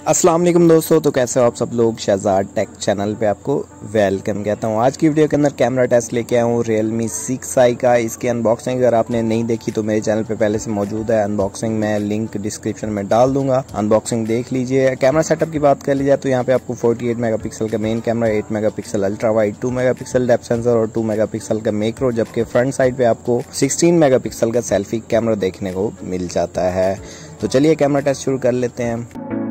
अस्सलाम वालेकुम दोस्तों, तो कैसे हो आप सब लोग। शहजाद टेक चैनल पे आपको वेलकम कहता हूँ। आज की वीडियो के अंदर कैमरा टेस्ट लेके आया हूँ Realme 6i का। इसकी अनबॉक्सिंग अगर आपने नहीं देखी तो मेरे चैनल पे पहले से मौजूद है। अनबॉक्सिंग मैं लिंक डिस्क्रिप्शन में डाल दूंगा, अनबॉक्सिंग देख लीजिए। कैमरा सेटअप की बात कर ली जाए तो यहाँ पे आपको 48 मेगापिक्सल का main camera, 8 megapixel ultra wide, 2 megapixel depth sensor और 2 मेगापिक्सल का मैक्रो, जबकि फ्रंट साइड पे आपको 16 मेगापिक्सल का सेल्फी कैमरा देखने को मिल जाता है। तो चलिए कैमरा टेस्ट शुरू कर लेते हैं।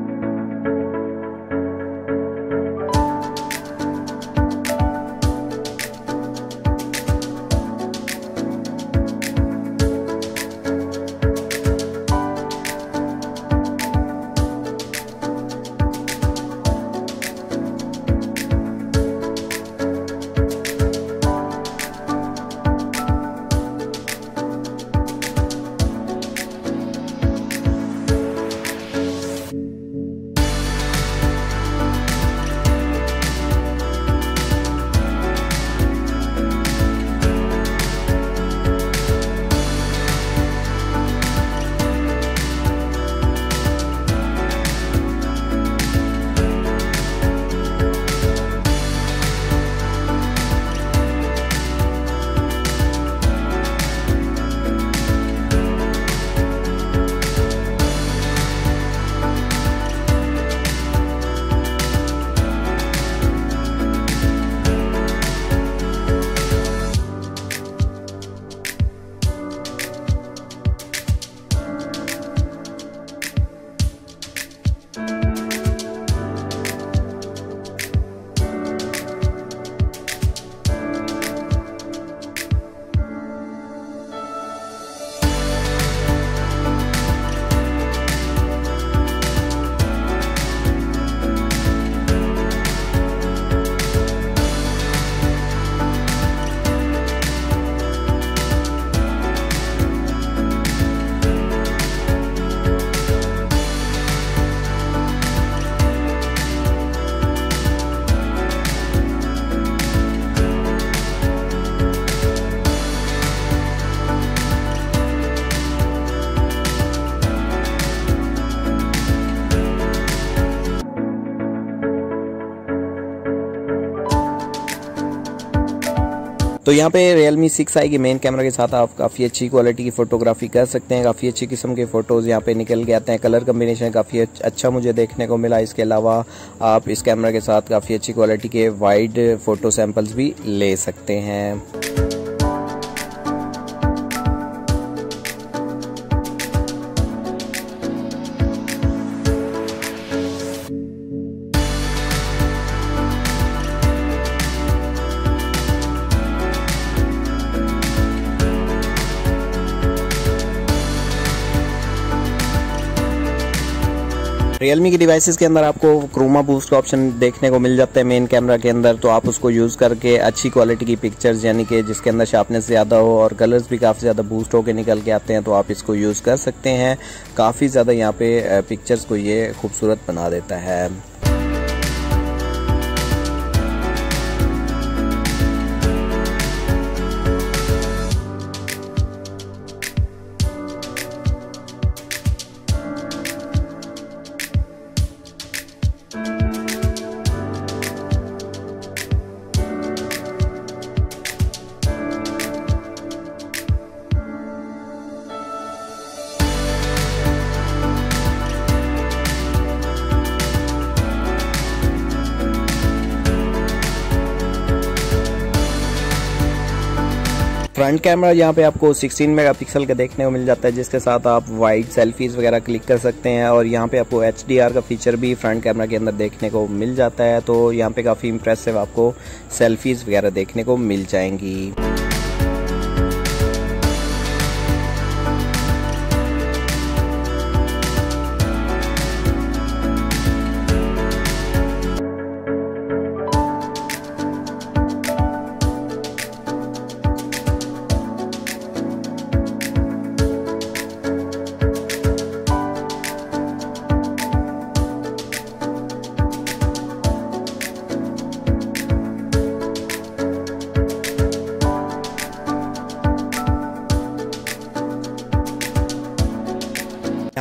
तो यहाँ पे Realme 6i के मेन कैमरा के साथ आप काफ़ी अच्छी क्वालिटी की फ़ोटोग्राफी कर सकते हैं। काफ़ी अच्छी किस्म के फ़ोटोज़ यहाँ पे निकल के आते हैं। कलर कम्बिनेशन काफ़ी अच्छा मुझे देखने को मिला। इसके अलावा आप इस कैमरा के साथ काफ़ी अच्छी क्वालिटी के वाइड फ़ोटो सैंपल्स भी ले सकते हैं। Realme की डिवाइसेस के अंदर आपको क्रोमा बूस्ट का ऑप्शन देखने को मिल जाता है मेन कैमरा के अंदर। तो आप उसको यूज़ करके अच्छी क्वालिटी की पिक्चर्स, यानी कि जिसके अंदर शार्पनेस ज़्यादा हो और कलर्स भी काफ़ी ज़्यादा बूस्ट होकर निकल के आते हैं, तो आप इसको यूज़ कर सकते हैं। काफ़ी ज़्यादा यहाँ पे पिक्चर्स को ये खूबसूरत बना देता है। फ्रंट कैमरा यहाँ पे आपको 16 मेगापिक्सल का देखने को मिल जाता है, जिसके साथ आप वाइड सेल्फीज वगैरह क्लिक कर सकते हैं। और यहाँ पे आपको HDR का फीचर भी फ्रंट कैमरा के अंदर देखने को मिल जाता है। तो यहाँ पे काफ़ी इंप्रेसिव आपको सेल्फीज वगैरह देखने को मिल जाएंगी।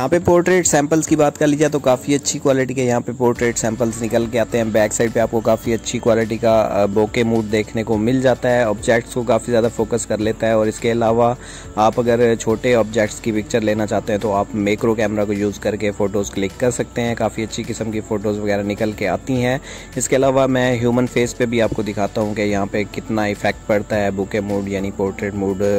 यहाँ पे पोर्ट्रेट सैंपल्स की बात कर लीजिए तो काफ़ी अच्छी क्वालिटी के यहाँ पे पोर्ट्रेट सैंपल्स निकल के आते हैं। बैक साइड पे आपको काफ़ी अच्छी क्वालिटी का बोके मूड देखने को मिल जाता है। ऑब्जेक्ट्स को काफ़ी ज़्यादा फोकस कर लेता है और इसके अलावा आप अगर छोटे ऑब्जेक्ट्स की पिक्चर लेना चाहते हैं तो आप मैक्रो कैमरा को यूज़ करके फ़ोटोज़ क्लिक कर सकते हैं। काफ़ी अच्छी किस्म की फ़ोटोज़ वगैरह निकल के आती हैं। इसके अलावा मैं ह्यूमन फेस पर भी आपको दिखाता हूँ कि यहाँ पर कितना इफेक्ट पड़ता है बोके मूड यानी पोर्ट्रेट मूड।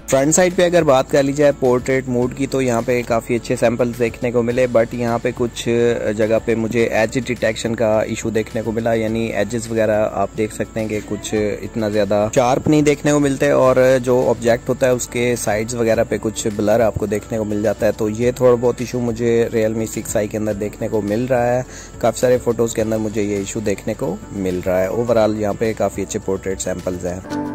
फ्रंट साइड पे अगर बात कर ली जाए पोर्ट्रेट मोड की तो यहाँ पे काफ़ी अच्छे सैंपल्स देखने को मिले, बट यहाँ पे कुछ जगह पे मुझे एज डिटेक्शन का इशू देखने को मिला, यानी एजेस वगैरह आप देख सकते हैं कि कुछ इतना ज़्यादा शार्प नहीं देखने को मिलते और जो ऑब्जेक्ट होता है उसके साइड्स वगैरह पे कुछ ब्लर आपको देखने को मिल जाता है। तो ये थोड़ा बहुत इशू मुझे Realme 6i के अंदर देखने को मिल रहा है। काफ़ी सारे फ़ोटोज़ के अंदर मुझे ये इशू देखने को मिल रहा है। ओवरऑल यहाँ पे काफ़ी अच्छे पोर्ट्रेट सैंपल्स हैं।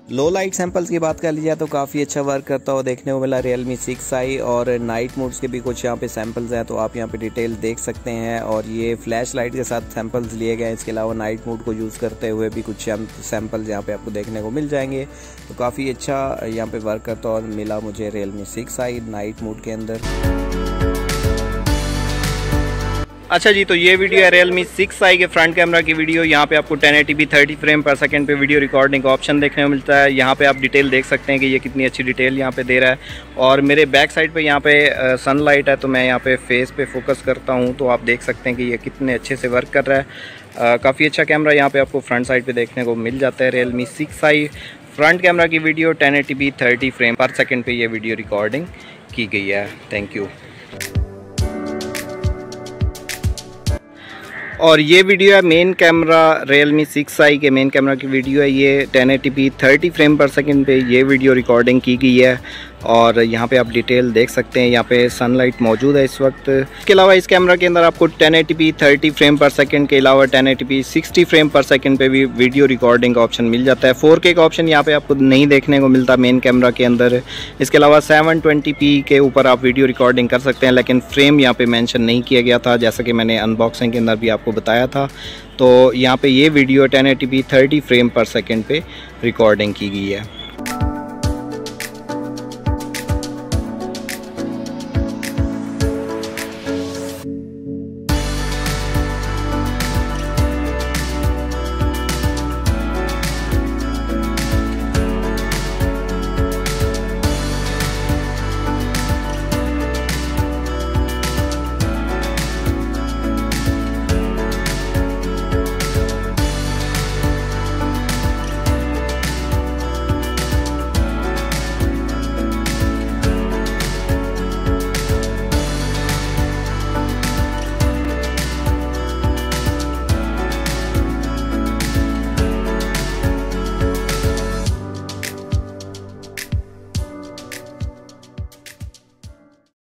लो लाइट सैंपल्स की बात कर लीजिए तो काफ़ी अच्छा वर्क करता हुआ देखने को मिला Realme 6i, और नाइट मोड्स के भी कुछ यहाँ पे सैंपल्स हैं तो आप यहाँ पे डिटेल देख सकते हैं। और ये फ्लैश लाइट के साथ सैंपल्स लिए गए हैं। इसके अलावा नाइट मोड को यूज़ करते हुए भी कुछ सैंपल्स यहाँ पे आपको देखने को मिल जाएंगे। तो काफ़ी अच्छा यहाँ पे वर्क करता हुआ मिला मुझे Realme 6i नाइट मोड के अंदर। अच्छा जी, तो ये वीडियो है Realme 6i के फ्रंट कैमरा की वीडियो। यहाँ पे आपको 1080p 30 फ्रेम पर सेकंड पे वीडियो रिकॉर्डिंग का ऑप्शन देखने को मिलता है। यहाँ पे आप डिटेल देख सकते हैं कि ये कितनी अच्छी डिटेल यहाँ पे दे रहा है। और मेरे बैक साइड पे यहाँ पे सनलाइट है तो मैं यहाँ पे फेस पे फोकस करता हूँ तो आप देख सकते हैं कि ये कितने अच्छे से वर्क कर रहा है। काफ़ी अच्छा कैमरा यहाँ पर आपको फ्रंट साइड पर देखने को मिल जाता है। Realme 6i फ्रंट कैमरा की वीडियो 1080p 30 फ्रेम पर सेकेंड पर ये वीडियो रिकॉर्डिंग की गई है। Thank you. और ये वीडियो है मेन कैमरा Realme 6i के मेन कैमरा की वीडियो है। ये 1080p 30 फ्रेम पर सेकंड पे ये वीडियो रिकॉर्डिंग की गई है। और यहाँ पे आप डिटेल देख सकते हैं, यहाँ पे सनलाइट मौजूद है इस वक्त। इसके अलावा इस कैमरा के अंदर आपको 1080p 30 फ्रेम पर सेकंड के अलावा 1080p 60 फ्रेम पर सेकंड पे भी वीडियो रिकॉर्डिंग का ऑप्शन मिल जाता है। 4K का ऑप्शन यहाँ पे आपको नहीं देखने को मिलता मेन कैमरा के अंदर। इसके अलावा 720p के ऊपर आप वीडियो रिकॉर्डिंग कर सकते हैं, लेकिन फ्रेम यहाँ पे मेंशन नहीं किया गया था, जैसा कि मैंने अनबॉक्सिंग के अंदर भी आपको बताया था। तो यहाँ पे ये वीडियो 1080p 30 फ्रेम पर सेकंड पे रिकॉर्डिंग की गई है।